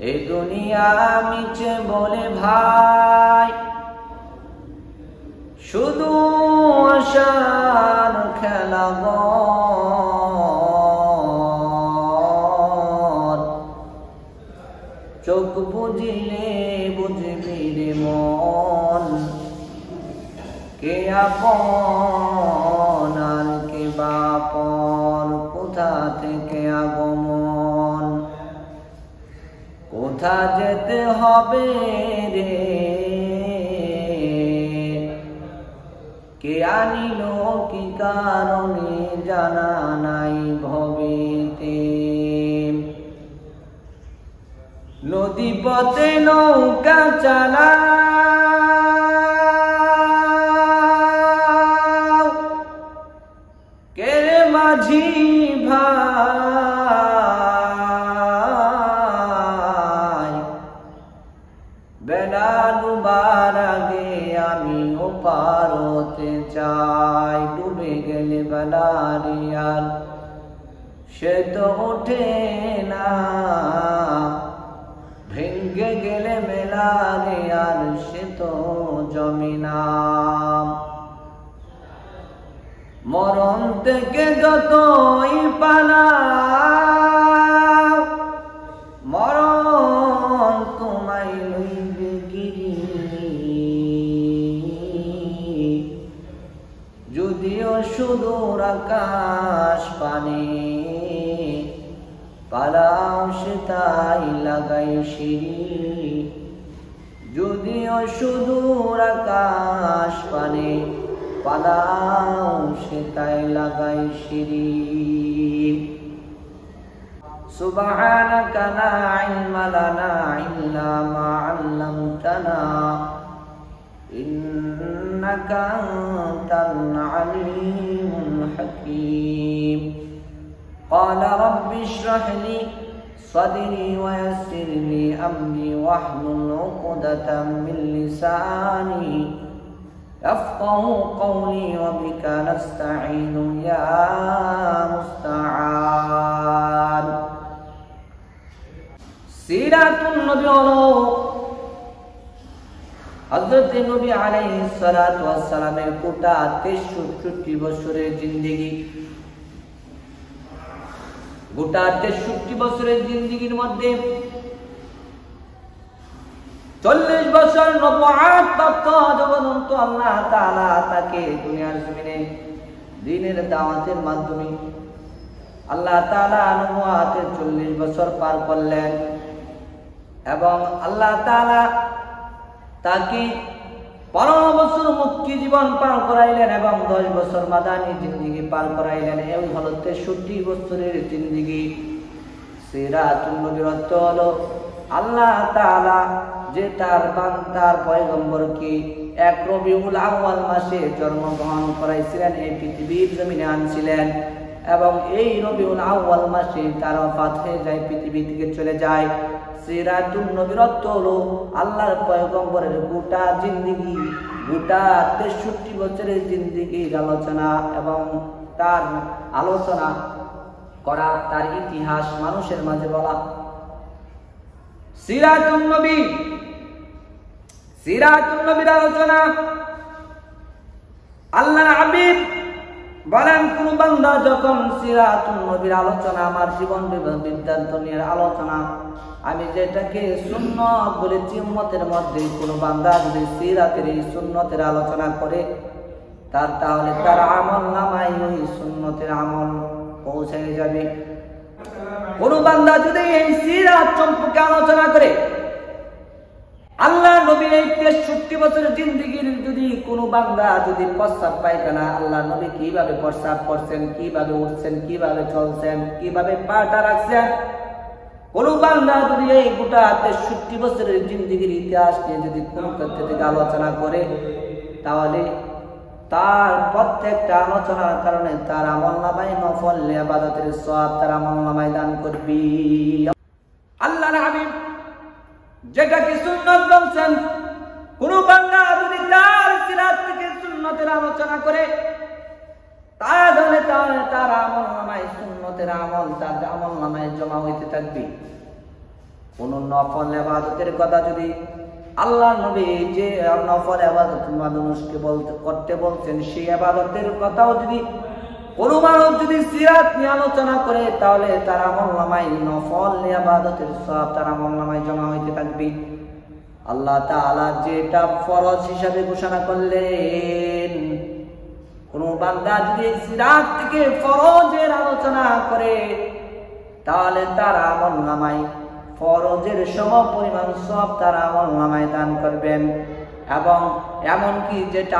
এই দুনিয়া মিছে বলে ভাই, শুধু আশার খেলা ঘর। চোখ বুঝিলে বুঝবি রে মন, কে আপন আর কে বাপন, কোথা থেকে আগমন, কোথা যেতে হবে রে, কে আনিল কি কারণে জানা নাই ভবেতে। নদী পথে নৌকা চালা, কে রে মাঝি ভাই, বেলা ডুবার আগে আমি ওপার হতে চাই। ডুবে গেলে বেলারে আর সে তো ওঠে না, ভেঙ্গে গেলে মেলারে আর সে তো জমে না। মরণ থেকে যতই পালাও, মরণ তোমায় লইবে গিরি। যদিও সুদূর আকাশ পানে, পালাও সে তাই লাগাই সিঁড়ি। যদিও সুদূর আকাশ পানে, পালাও সে তাই লাগাই সিঁড়ি। সুবহানাকা লা ইলমা লানা ইল্লা মা আল্লামতানা, ইন্নাকা আনতাল আলিমুল হাকীম। ক্বালা রাব্বি ইশরাহ লি صدري ويسر لي أمري واحلل عقدة من لساني يفقهوا قولي وبك نستعين يا مستعان। সিরাতুন নবী হলো হযরত নবী আলাইহিস সালাতু ওয়াস সালামের গোটা 63 বছরের জিন্দেগি। গোটা 63 বছরের জিন্দেগির মধ্যে 40 বছর নবুয়ত প্রাপ্ত জগদন্ত আল্লাহ তাআলা তাকে দুনিয়ার জমিনে দ্বীনের দাওয়াতের মাধ্যমে আল্লাহ তাআলা নবুয়তের 40 বছর পার করলেন এবং আল্লাহ তাআলা তাকে 15 বছর মুক্তি জীবন পার করাইলেন এবং 10 বছর মাদানী জিন্দেগি পার করাইলেন। এই হলো 63 বছরের জিন্দেগি। সিরাতুন নবীর অর্থ হলো আল্লাহ তাআলা যে তার বান্দার পয়গম্বরকে এক রবিউল আউয়াল মাসে জন্মগ্রহণ করাইছিলেন, এই পৃথিবীর জমিনে আনছিলেন এবং এই রবিউল আউয়াল মাসে তার ওফাত হয়ে যায়, পৃথিবী থেকে চলে যায়। সিরাতুন নবীর অর্থ হলো আল্লাহর পয়গম্বরের গোটা জিন্দেগি, গোটা 63 বছরের জিন্দেগির আলোচনা এবং তার আলোচনা করা, তার ইতিহাস মানুষের মাঝে বলা। সিরাতুন নবী, সিরাতুন নবীর আলোচনা আল্লাহর হাবিব বলেন, কোন বান্দা যখন সিরাতুন নবীর আলোচনা, আমার জীবন বৃত্তান্ত নিয়ে আলোচনা, আমি যেটাকে সুন্নাত বলেছি, উম্মতের মধ্যে কোন বান্দা যদি সিরাতের এই সুন্নতের আলোচনা করে তাহলে তার আমল নামায় ওই সুন্নতের আমল পৌঁছে যাবে। কোন বান্দা যদি এই সিরাত সম্পর্কে আলোচনা করে, আল্লাহ নবীর এই 63 বছরের জিন্দেগির যদি কোনো বান্দা যদি প্রস্রাব পায়খানা, আল্লাহ নবী কিভাবে প্রস্রাব করছেন, কিভাবে উঠছেন, কিভাবে চলছেন, কিভাবে পাটা রাখছেন, কোন বান্দা যদি এই গোটা 63 বছরের জিন্দেগির ইতিহাস নিয়ে যদি কোনো ক্ষেত্রে থেকে আলোচনা করে, তাহলে তার প্রত্যেকটা আলোচনার কারণে তার আমলনামায় নফল ইবাদতের সওয়াব তার আমলনামায় দান করবি। আল্লাহর হাবিব যেটাকে সুন্নাত বলছেন, কোন বান্দা যদি তার সিরাত থেকে সুন্নতের আলোচনা করে, তাহলে তার আমলনামায় সুন্নতের আমল তার আমলনামায় জমা হইতে থাকবে। কোন নফল ইবাদতের কথা যদি আল্লাহ নবী যে নফল ইবাদত মানুষকে করতে বলছেন, সেই ইবাদতের কথাও যদি কোন মানুষ যদি সিরাত নিয়ে আলোচনা করে, তাহলে তার আমলনামায় নফল ইবাদতের সওয়াব তার আমলনামায় জমা হইতে থাকবে। আল্লাহ তাআলা যেটা ফরজ হিসাবে ঘোষণা করলেন, কোন বান্দা যদি সিরাত থেকে ফরজের আলোচনা করে, তাহলে তার আমলনামায় ফরজের সমপরিমাণ সওয়াব তার আমলনামায় দান করবেন। এবং এমনকি যেটা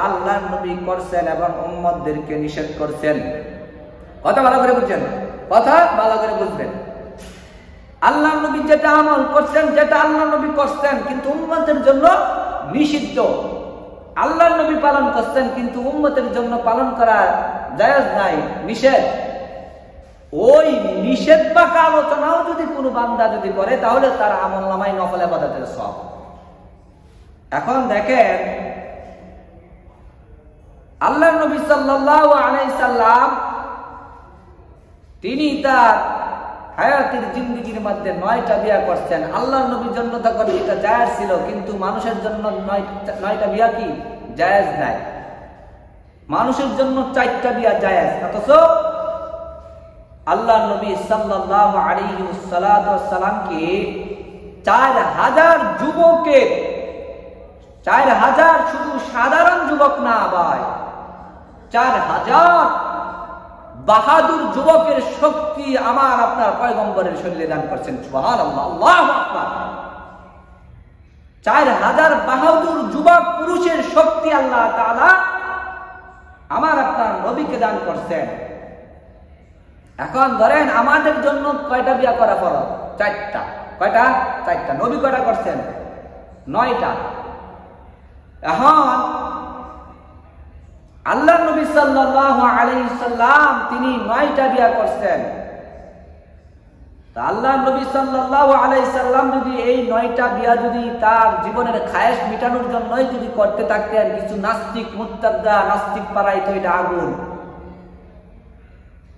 আল্লাহ নবী করছেন এবং উম্মতদেরকে নিষেধ করছেন, কথা ভালো করে বুঝছেন, কথা ভালো করে বুঝবেন। আল্লাহ নবী যেটা আমল করছেন, যেটা আল্লাহ নবী করছেন কিন্তু উম্মতের জন্য নিষিদ্ধ, আল্লাহ নবী পালন করছেন কিন্তু উম্মতের জন্য পালন করা জায়েজ নাই, নিষেধ, ওই নিষেধ বাঁকা আলোচনাও যদি কোনো বান্দা যদি করে, তাহলে তার আমলনামায় নফল ইবাদতের সওয়াব। এখন দেখেন, আল্লাহ নবী সাল্লাল্লাহু আলাইহি সাল্লাম তিনি তার হায়াতের জিন্দেগির মধ্যে 9টা বিয়ে করছেন। আল্লাহ নবীর জন্য তখন এটা জায়েজ ছিল, কিন্তু মানুষের জন্য 9টা বিয়ে কি জায়েজ নাই। মানুষের জন্য 4টা বিয়ে জায়েজ। অথচ আল্লাহ নবী সাল্লাল্লাহু আলাইহি ওয়াসাল্লামকে 4000 যুবকের, 4000 শুধু সাধারণ যুবক না ভাই, 4000 বাহাদুর যুবকের শক্তি আমার আপনার পয়গম্বরের শরীরে দান করছেন। সুবহানাল্লাহ, আল্লাহু আকবার। 4000 বাহাদুর যুবক পুরুষের শক্তি আল্লাহ তাআলা আমার আপনার নবীকে দান করছেন। এখন ধরেন আমাদের জন্য কয়টা বিয়ে করা ফরজ? 4টা। কয়টা? 4টা। নবী কয়টা করছেন? 9টা। এখন আল্লাহ নবী সাল্লাল্লাহু আলাইহি সাল্লাম তিনি 9টা বিয়ে করছেন। তা আল্লাহ নবী সাল্লাল্লাহু আলাইহি সাল্লাম যদি এই 9টা বিয়ে যদি তার জীবনের খায়েশ মিটানোর জন্যই যদি করতে থাকতেন, কিছু নাস্তিক মুরতাদ্দা নাস্তিক পাড়ায় তো এটা আগুন।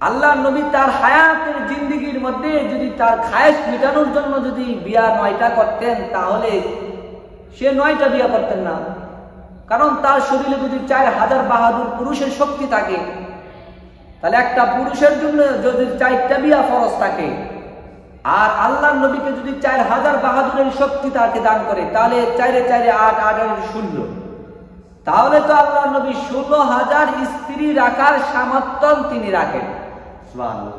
আল্লাহ নবী তার হায়াতের জিন্দেগির মধ্যে যদি তার খায়েশ মিটানোর জন্য যদি বিয়া 9টা করতেন, তাহলে সে 9টা বিয়া করতেন না। কারণ তার শরীরে যদি 4000 বাহাদুর পুরুষের শক্তি থাকে, তাহলে একটা পুরুষের জন্য যদি 4টা বিয়া ফরজ থাকে, আর আল্লাহ নবীকে যদি 4000 বাহাদুরের শক্তি তাকে দান করে, তাহলে 4 4 8 8 16, তাহলে তো আল্লাহ নবী 16000 স্ত্রী রাখার সামর্থ্য তিনি রাখেন। সুবহানাল্লাহ,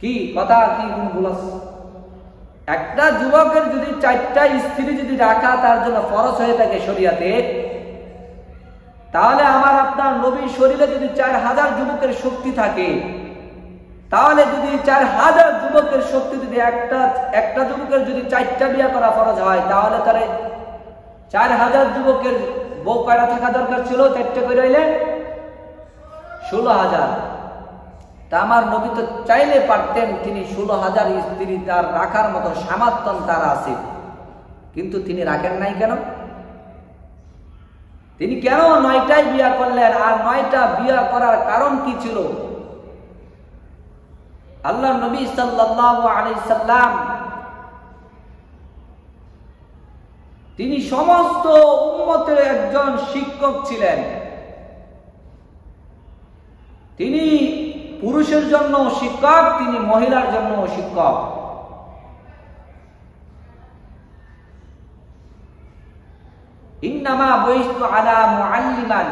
কি কথা, কি বলছ? একটা যুবকের যদি 4টা স্ত্রী যদি রাখা তার জন্য ফরজ হয়ে থাকে শরীয়তে, তাহলে আমার আপনার নবীর শরীরে যদি 4000 যুবকের শক্তি থাকে, তাহলে যদি 4000 যুবকের শক্তি যদি একটা যুবকের যদি 4টা বিয়ে করা ফরজ হয়, তাহলে তারে 4000 যুবকের বউ কয়টা থাকা দরকার ছিল? 4টে করে হইলে 16000। তা আমার নবী তো চাইলে পারতেন, তিনি 16000 স্ত্রী তার রাখার মতো সামর্থ্য তার আছে, কিন্তু তিনি রাখেন নাই কেন? তিনি কেন 9টাই বিয়ে করলেন? আর 9টা বিয়ে করার কারণ কি ছিল? আল্লাহ নবী সাল্লাল্লাহু আলাইহি সাল্লাম তিনি সমস্ত উম্মতের একজন শিক্ষক ছিলেন। তিনি পুরুষের জন্য শিক্ষক, তিনি মহিলার জন্য শিক্ষক। ইন্নামা বুইস্তু আলা মুআল্লিমান,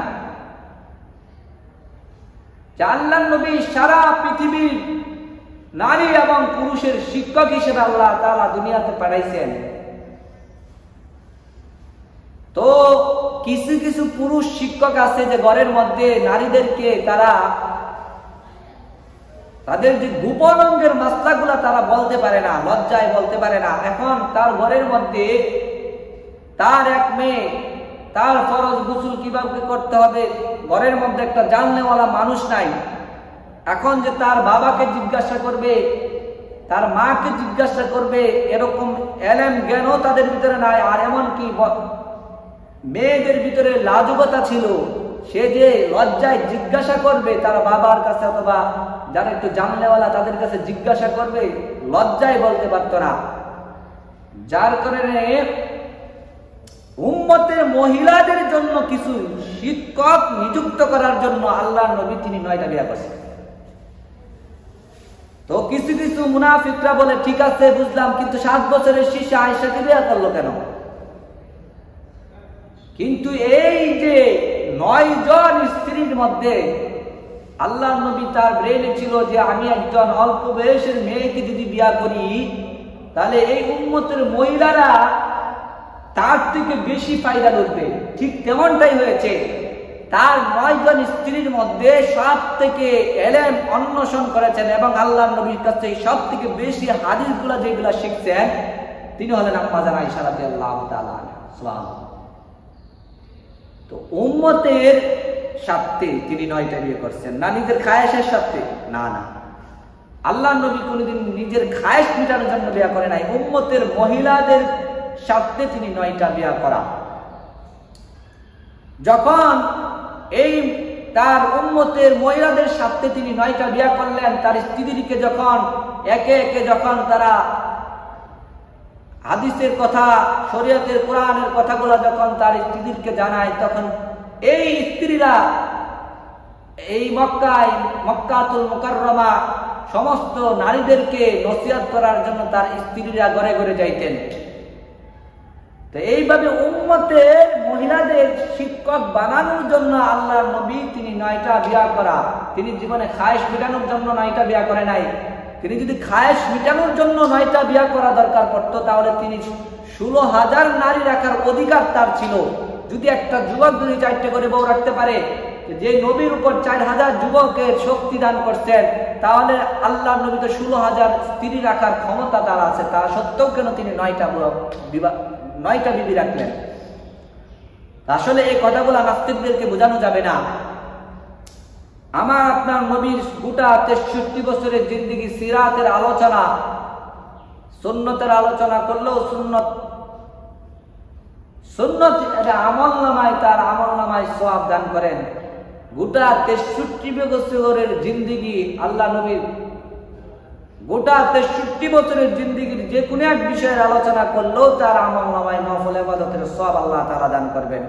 আল্লাহ নবী সারা পৃথিবীর নারী এবং পুরুষের শিক্ষক হিসেবে আল্লাহ তাআলা দুনিয়াতে পাঠাইছেন। তো কিছু কিছু পুরুষ শিক্ষক আছে যে ঘরের মধ্যে নারীদেরকে তাদের যে গোপন অঙ্গের মাসলাগুলা তারা বলতে পারে না, লজ্জায় বলতে পারে না। এখন তার ঘরের মধ্যে তার এক মেয়ে, তার ফরজ গোসল কিভাবে করতে হবে, ঘরের মধ্যে একটা জাননেওয়ালা মানুষ নাই। এখন যে তার বাবাকে জিজ্ঞাসা করবে, তার মাকে জিজ্ঞাসা করবে, এরকম এলেম জ্ঞানও তাদের ভিতরে নাই। আর এমনকি মেয়েদের ভিতরে লাজুকতা ছিল, সে যে লজ্জায় জিজ্ঞাসা করবে তার বাবার কাছে অথবা যারা একটু জানলেওয়ালা তাদের কাছে জিজ্ঞাসা করবে, লজ্জায় বলতে পারতো না। যার কারণে উম্মতের মহিলাদের জন্য কিছু শিক্ষক নিযুক্ত করার জন্য আল্লাহর নবী তিনি 9টা বিয়ে করছেন। তো কিছু কিছু মুনাফিকরা বলে ঠিক আছে বুঝলাম, কিন্তু 7 বছরের শিশু আয়েশাকে বিয়ে করলো কেন? কিন্তু এই যে 9 জন স্ত্রীর মধ্যে আল্লাহর নবী তার ব্রেনে ছিল যে আমি একজন অল্প বয়সের মেয়েকে যদি বিয়ে করি তাহলে এই উম্মতের মহিলারা তার থেকে বেশি ফায়দা লুটবে। ঠিক তেমনটাই হয়েছে। তার 9 জন স্ত্রীর মধ্যে সব থেকে এলেম অন্বেষণ করেছেন এবং আল্লাহর নবীর কাছে সব থেকে বেশি হাদিসগুলো যেগুলো শিখছেন তিনি হলেন আম্মা জান আয়েশা রাদিয়াল্লাহু তাআলা আনহা। সুবহানাল্লাহ। তো উম্মতের স্বার্থে তিনি 9টা বিয়ে করছেন, না নিজের খায়েশের স্বার্থে? না না, আল্লাহর নবী কোনদিন নিজের খায়েশ মেটানোর জন্য বিয়ে করে নাই। উম্মতের মহিলাদের স্বার্থে তিনি 9টা বিয়ে করা। যখন এই তার উম্মতের মহিলাদের স্বার্থে তিনি 9টা বিয়ে করলেন, তার স্ত্রীকে যখন একে একে যখন তারা হাদিসের কথা, শরীয়তের কোরআনের কথাগুলো যখন তার স্ত্রীকে জানায়, তখন এই স্ত্রীরা এই মক্কাতুল মুকাররমা সমস্ত নারীদেরকে নসিহত করার জন্য তার স্ত্রীরা ঘরে ঘরে যাইতেন। তো এইভাবে উম্মতের মহিলাদের শিক্ষক বানানোর জন্য আল্লাহর নবী তিনি 9টা বিয়ে করা। তিনি জীবনে খায়েশ মেটানোর জন্য 9টা বিয়ে করে নাই। তিনি যদি খায়েশ মেটানোর জন্য 9টা বিয়ে করা দরকার পড়তো তাহলে তিনি 16,000 নারী রাখার অধিকার তার ছিল। যদি একটা যুবক যদি 4টে করে বউ রাখতে পারে, যে নবীর উপর 4,000 যুবকের শক্তি দান করছেন, তাহলে আল্লাহর নবী তো 16,000 স্ত্রী রাখার ক্ষমতা তার আছে। তা সত্ত্বেও কেন তিনি 9টা বিবি রাখলেন? আসলে এই কথাগুলো নাস্তিকদেরকে বোঝানো যাবে না। আমার আপনার নবীর গোটা 63 বছরের জিন্দেগি সিরাতের আলোচনা, সুন্নতের আলোচনা করলেও সুন্নত এটা আমলনামায়, তার আমলনামায় সওয়াব দান করেন। গোটা 63 বছরের জিন্দেগি আল্লাহ নবীর গোটা 63 বছরের জিন্দেগির যে কোনো এক বিষয়ের আলোচনা করলেও তার আমলনামায় নফল ইবাদতের সওয়াব আল্লাহ তাআলা দান করবেন।